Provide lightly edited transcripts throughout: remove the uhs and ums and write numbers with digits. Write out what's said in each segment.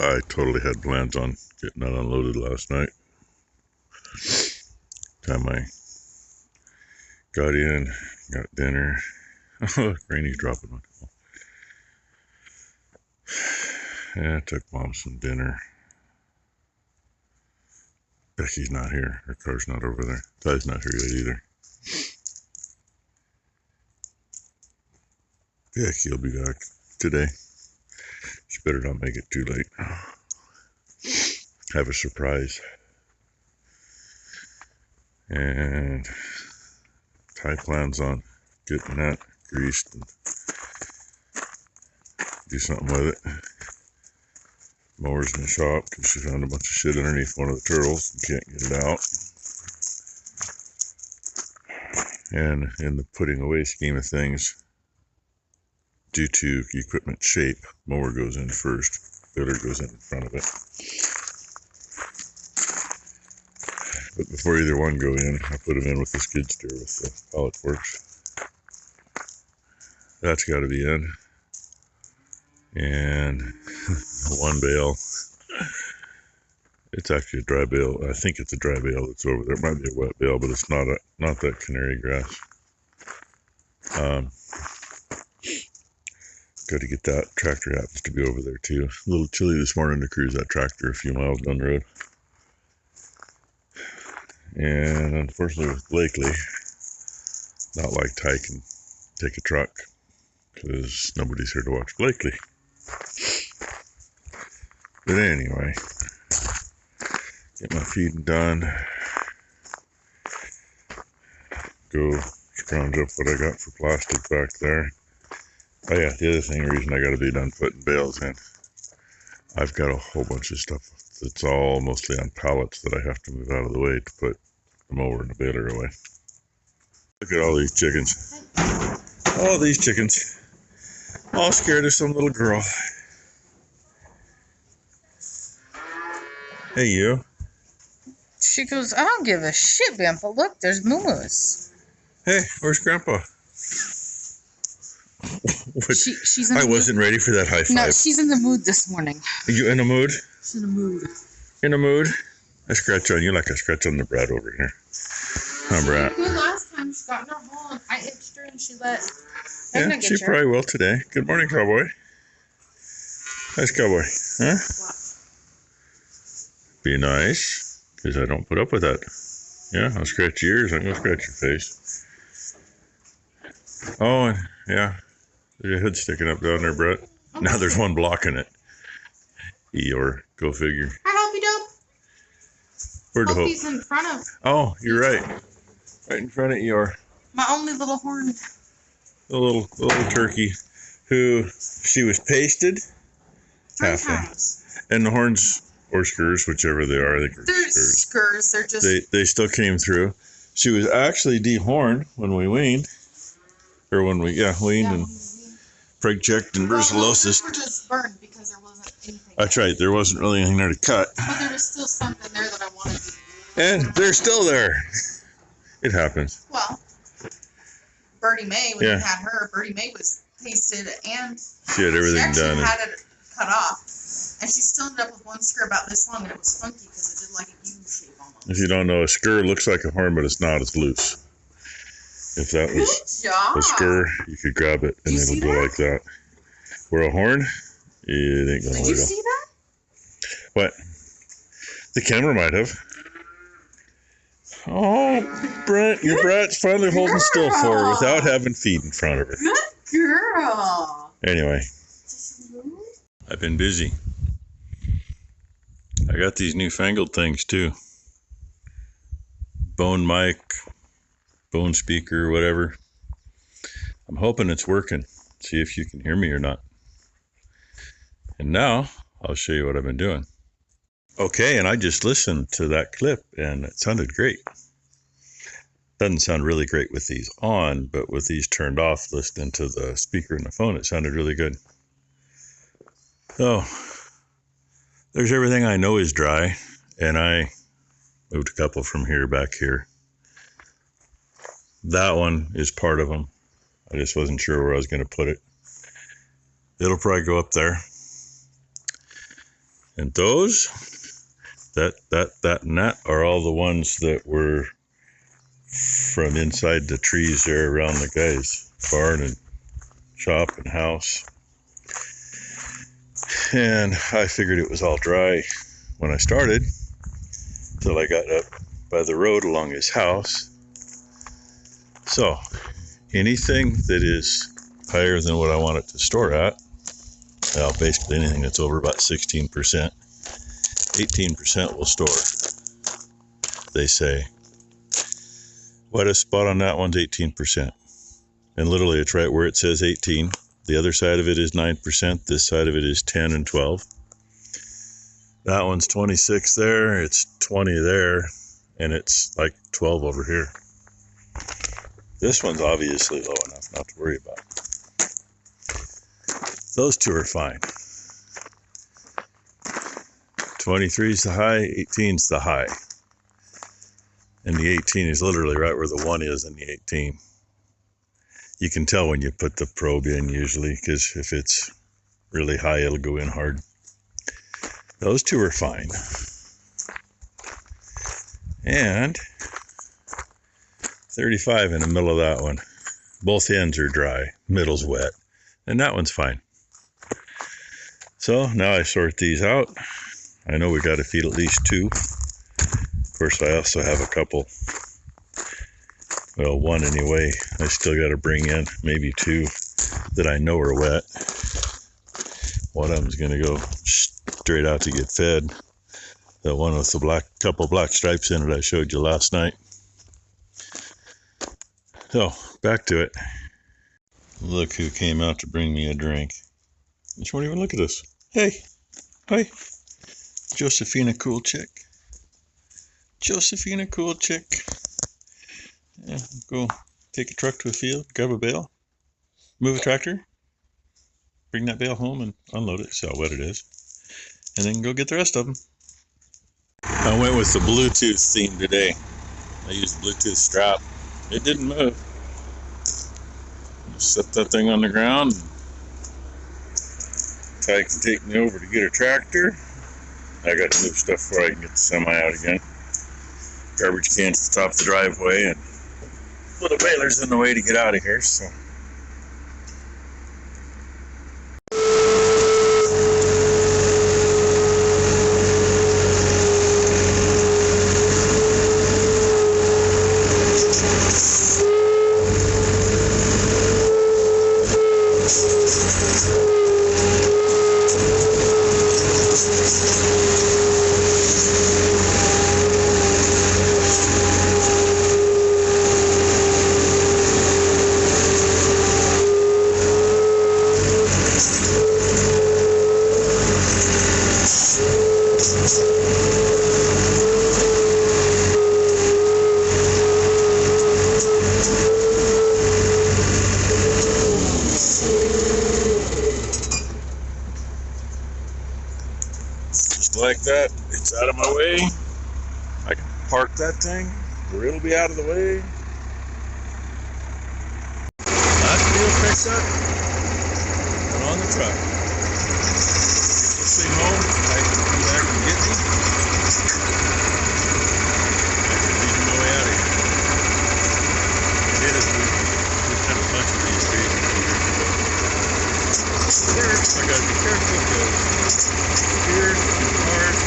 I totally had plans on getting that unloaded last night. Time I got in, got dinner. Oh, Rainy's dropping one. Yeah, I took Mom some dinner. Becky's not here. Her car's not over there. Ty's not here yet either. Becky'll be back today. She better not make it too late. Have a surprise. And Ty plans on getting that greased and do something with it. Mower's in the shop because she found a bunch of shit underneath one of the turtles and can't get it out. And in the putting away scheme of things, due to equipment shape, mower goes in first, baler goes in front of it. But before either one go in, I put them in with the skid steer with the how it works. That's got to be in. And one bale. It's actually a dry bale. I think it's a dry bale that's over there. It might be a wet bale, but it's not that canary grass. Got to get that. Tractor happens to be over there too. A little chilly this morning to cruise that tractor a few miles down the road. And unfortunately with Blakely, not like Ty can take a truck because nobody's here to watch Blakely. But anyway, get my feeding done. Go scrounge up what I got for plastic back there. Oh yeah, the other reason I got to be done putting bales in. I've got a whole bunch of stuff that's all mostly on pallets that I have to move out of the way to put the mower and the baler away. Look at all these chickens. All these chickens. All scared of some little girl. Hey, you. She goes, I don't give a shit, Grandpa. Look, there's moo-moos. Hey, where's Grandpa? She's in I wasn't ready for that high five. No, she's in the mood this morning. Are you in a mood? She's in a mood. In a mood? I scratch on you like I scratch on the brat over here. Huh, brat? Good last time. She got in her hole and I itched her and she let... Yeah, she probably will today. Good morning, cowboy. Nice cowboy. Huh? Be nice, because I don't put up with that. Yeah, I'll scratch your ears. I'm going to scratch your face. Oh, and yeah. There's a head sticking up down there, Brett. Okay. Now there's one blocking it. Eeyore, go figure. Hi, Hoppy Dope. Where'd the hope? Hoppy's in front of... Oh, you're right. Right in front of Eeyore. My only little horn. The little turkey who she was pasted. 3 times. And the horns or skurs, whichever they are. I think they're skurs. They're just... They still came through. She was actually dehorned when we weaned. Or when we, weaned and preg checked and brucellosis. They were just burned because there wasn't anything. That's right. There wasn't really anything there to cut. But there was still something there that I wanted to do. And they're still there. It happens. Well, Birdie Mae, when we had her, Birdie Mae was pasted and she had everything done. She had it cut off. And she still ended up with one skirt about this long, and it was funky because it did like a U shape almost. If you don't know, a skirt looks like a horn, but it's not. It's loose. If that was a skir, you could grab it and it'll go like that. Where a horn, it ain't gonna wiggle. Did you see that? What? The camera might have. Oh, Brent, your brat's finally holding still for her without having feet in front of her. Good girl. Anyway, I've been busy. I got these newfangled things too. Bone mic, bone speaker, whatever. I'm hoping it's working. See if you can hear me or not. And now I'll show you what I've been doing. Okay, and I just listened to that clip and it sounded great. Doesn't sound really great with these on, but with these turned off, listening to the speaker in the phone, it sounded really good. So there's everything I know is dry, and I moved a couple from here back here. That one is part of them. I just wasn't sure where I was going to put it. It'll probably go up there. And those, that and that are all the ones that were from inside the trees there around the guy's barn and shop and house. And I figured it was all dry when I started, till I got up by the road along his house. So anything that is higher than what I want it to store at, well, basically anything that's over about 16%, 18% will store, they say. Wettest spot on that one's 18%. And literally it's right where it says 18. The other side of it is 9%. This side of it is 10 and 12. That one's 26 there. It's 20 there. And it's like 12 over here. This one's obviously low enough not to worry about. Those two are fine. 23 is the high, 18 is the high. And the 18 is literally right where the 1 is in the 18. You can tell when you put the probe in usually, because if it's really high, it'll go in hard. Those two are fine. And 35 in the middle of that one. Both ends are dry, middle's wet, and that one's fine. So now I sort these out. I know we got to feed at least 2. Of course, I also have a couple. Well, 1 anyway. I still got to bring in, maybe 2 that I know are wet. One of them's going to go straight out to get fed. The one with the couple black stripes in it I showed you last night. So, back to it. Look who came out to bring me a drink. Just won't even look at us. Hey. Hi. Josephina, cool chick. Josephina, cool chick. Yeah, go take a truck to a field, grab a bale, move a tractor, bring that bale home and unload it, see how wet it is, and then go get the rest of them. I went with the Bluetooth theme today. I used the Bluetooth strap. It didn't move. Just set that thing on the ground. Ty can take me over to get a tractor. I got to move stuff before I can get the semi out again. Garbage cans to the top of the driveway, and little baler's in the way to get out of here, so. Like that, it's out of my way. I can park that thing where it'll be out of the way. Last wheel picked up, and on the truck. Get this thing home, I can come back and get me. I can leave my way out of here. We've had a bunch of these days years ago. First, I gotta be careful because here in the cars,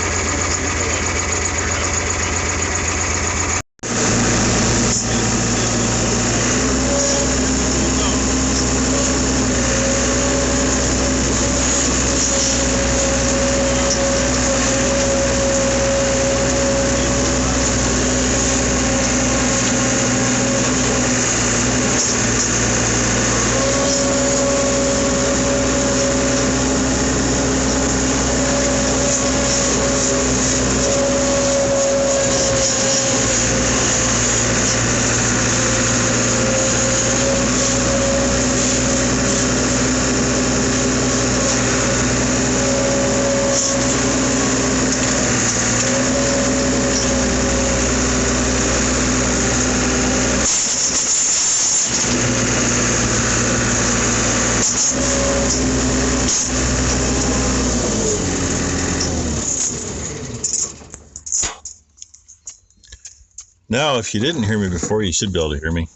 Now, if you didn't hear me before, you should be able to hear me.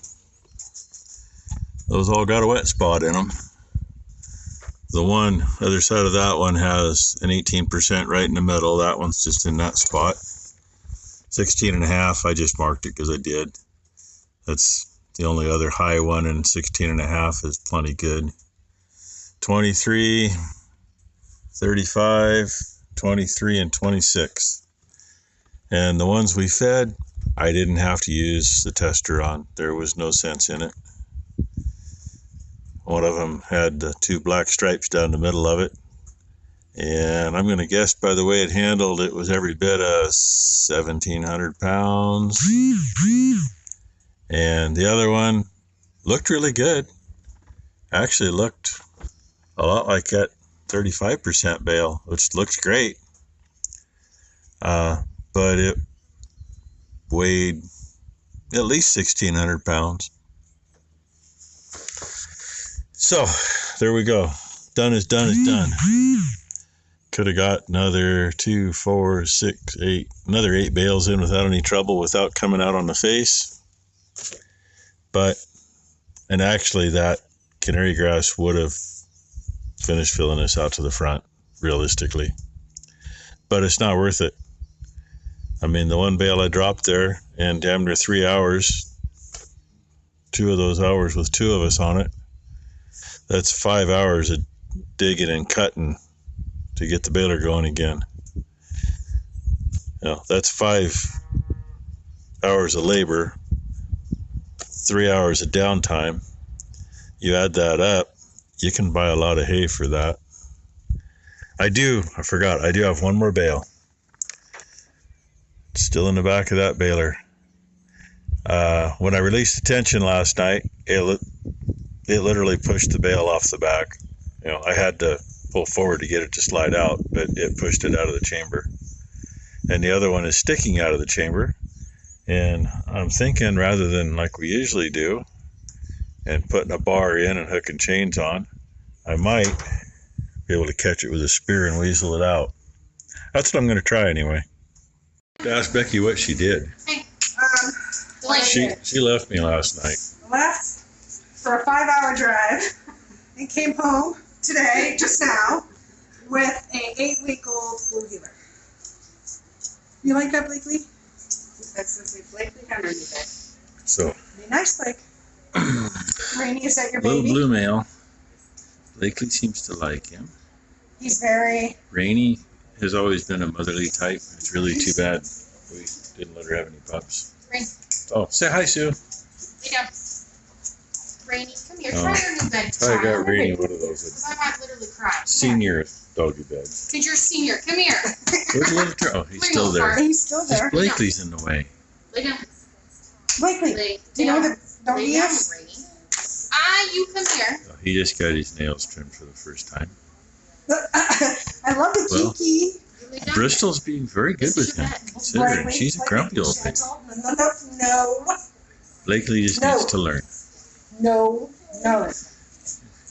Those all got a wet spot in them. The one other side of that one has an 18% right in the middle. That one's just in that spot. 16.5, I just marked it because I did. That's the only other high one, and 16.5 is plenty good. 23, 35, 23, and 26. And the ones we fed, I didn't have to use the tester on. There was no sense in it. One of them had the 2 black stripes down the middle of it. And I'm going to guess by the way it handled, it was every bit of 1,700 pounds. And the other one looked really good. Actually looked a lot like that 35% bale, which looks great. But it weighed at least 1,600 pounds. So, there we go. Done is done is done. Could have got another 2, 4, 6, 8, another 8 bales in without any trouble, without coming out on the face. And actually that canary grass would have finished filling this out to the front, realistically. But it's not worth it. I mean, the one bale I dropped there, and damn near 3 hours, 2 of those hours with 2 of us on it, that's 5 hours of digging and cutting to get the baler going again. That's 5 hours of labor, 3 hours of downtime. You add that up, you can buy a lot of hay for that. I do have one more bale. It's still in the back of that baler. When I released the tension last night, it literally pushed the bale off the back. I had to pull forward to get it to slide out, but it pushed it out of the chamber. And the other one is sticking out of the chamber. And I'm thinking, rather than like we usually do, and putting a bar in and hooking chains on, I might be able to catch it with a spear and weasel it out. That's what I'm going to try anyway. Ask Becky what she did. She left me last night. Left for a 5-hour drive and came home today, just now, with a 8-week-old blue healer. You like that, Blakely? That's Blakely underneath it. So. Be nice, Blake. Rainy, is that your baby? Little blue male. Blakely seems to like him. He's very... Rainy has always been a motherly type. It's really too bad we didn't let her have any pups. Rain. Oh, say hi, Sue. Lay down. Rainy, come here. Try your new bed. I got Rainy one of those. Because I might literally cry. Senior doggy beds. Because you're a senior. Come here. Where's the little girl? Oh, he's still there. He's still there. Blakely's in the way. Lay down. Blakely, do you know the doggy is? You come here. Oh, he just got his nails trimmed for the first time. I love the Kiki. Bristol's being very good with him, considering she's a grumpy old thing. No. Blakely just needs to learn. No.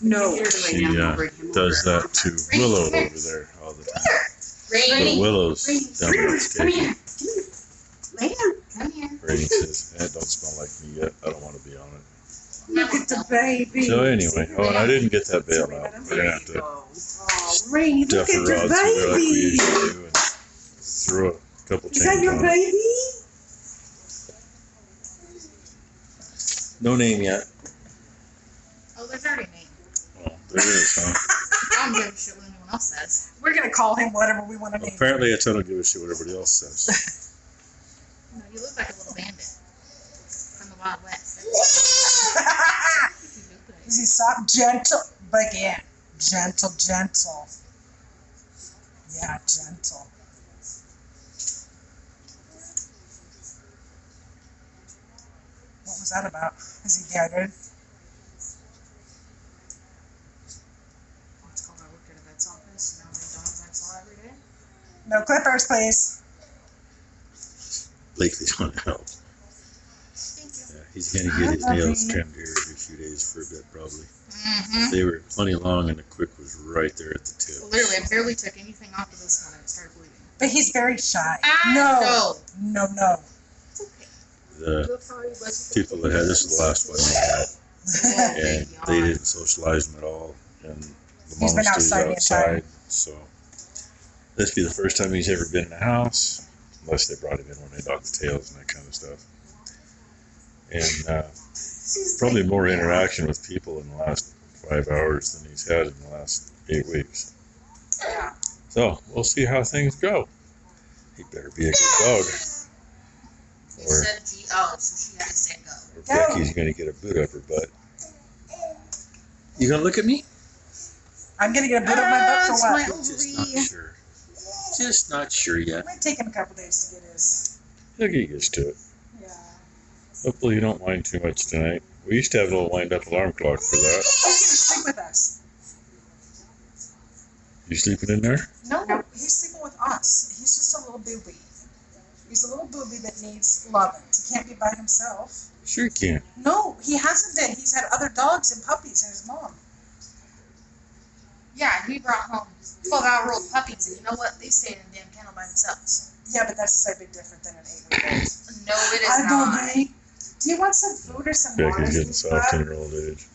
She does that to Willow over there all the time. But Willow's down the Come station. here. Lay down. Come here. Rainy says, "It don't smell like me yet. I don't want to be on it." Look at the baby. So anyway, and I didn't get that bale out. We're gonna have to Rainy, look stuff at a your rod through there like we baby. usually do and throw a couple Is that chains your on it. baby? No name yet. Oh, there's already a name. Oh, there is, huh? I don't give a shit what anyone else says. We're going to call him whatever we want to name him. Apparently, I don't give a shit what everybody else says. No, you look like a little bandit from the Wild West. Is he soft, gentle? But yeah, gentle. Yeah, gentle. What was that about? Is he dehydrated? Let's call I worked at a vet's office. You know how many dogs I saw every day? No clippers, please. Blakely's going to help. Thank you. Yeah, he's going to get his nails trimmed here every few days for a bit, probably. Mm-hmm. They were plenty long, and the quick was right there at the tip. Well, literally, I barely took anything off of this one and it started bleeding. But he's very shy. No. No. It's okay. the people that had, this is the last one they had, and they didn't socialize them at all, and the He's mom been stays outside the entire- outside, so this be the first time he's ever been in the house, unless they brought him in when they knocked the tails and that kind of stuff. And probably more interaction with people in the last 5 hours than he's had in the last 8 weeks. Yeah. So we'll see how things go. He better be a good dog, He or, said G-O, so she had to say go. or Becky's gonna get a boot up her butt. You gonna look at me? I'm gonna get a boot up my butt for It's what? my Just not ovary. sure. Just not sure yet. It might take him a couple days to get his. He'll get used to it. Yeah. Hopefully you don't whine too much tonight. We used to have a little wind-up alarm clock for that. He's gonna sleep with us. You sleeping in there? No, he's sleeping with us. He's just a little booby. He's a little booby that needs loving. He can't be by himself. Sure you can. No, he hasn't been. He's had other dogs and puppies and his mom. Yeah, and we brought home 12-hour-old puppies, and you know what? They stayed in the damn kennel by themselves. Yeah, but that's a bit different than an 8-week-old. No, it is Hi, not. Bobby. Do you want some food or some water? Becky's getting sweet soft bud? in her old age.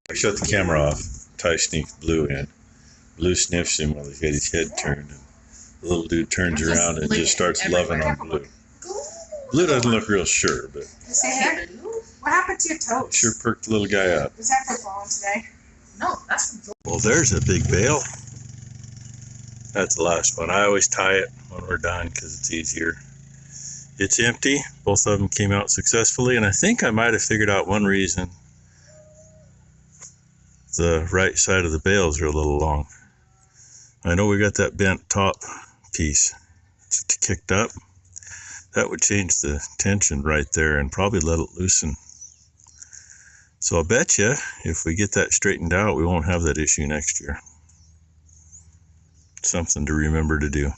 I shut the camera off. Ty sneaks Blue in. Blue sniffs him while he's got his head turned. And the little dude turns around and just starts loving on Blue. Blue doesn't look real sure, but Say, hey, what happened to your toes? sure perked the little guy up. Was that from falling today? No, that's from Georgia. Well, there's a big bale. That's the last one. I always tie it when we're done because it's easier. It's empty. Both of them came out successfully, and I think I might have figured out one reason. The right side of the bales are a little long. I know we got that bent top piece kicked up. That would change the tension right there and probably let it loosen. So I'll bet you if we get that straightened out, we won't have that issue next year. Something to remember to do.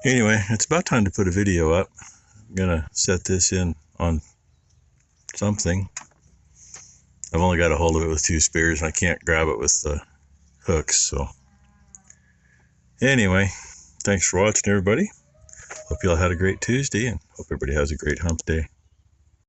Anyway, it's about time to put a video up. I'm gonna set this in on something. I've only got a hold of it with 2 spears and I can't grab it with the hooks, so. Anyway, thanks for watching, everybody. Hope you all had a great Tuesday and hope everybody has a great hump day.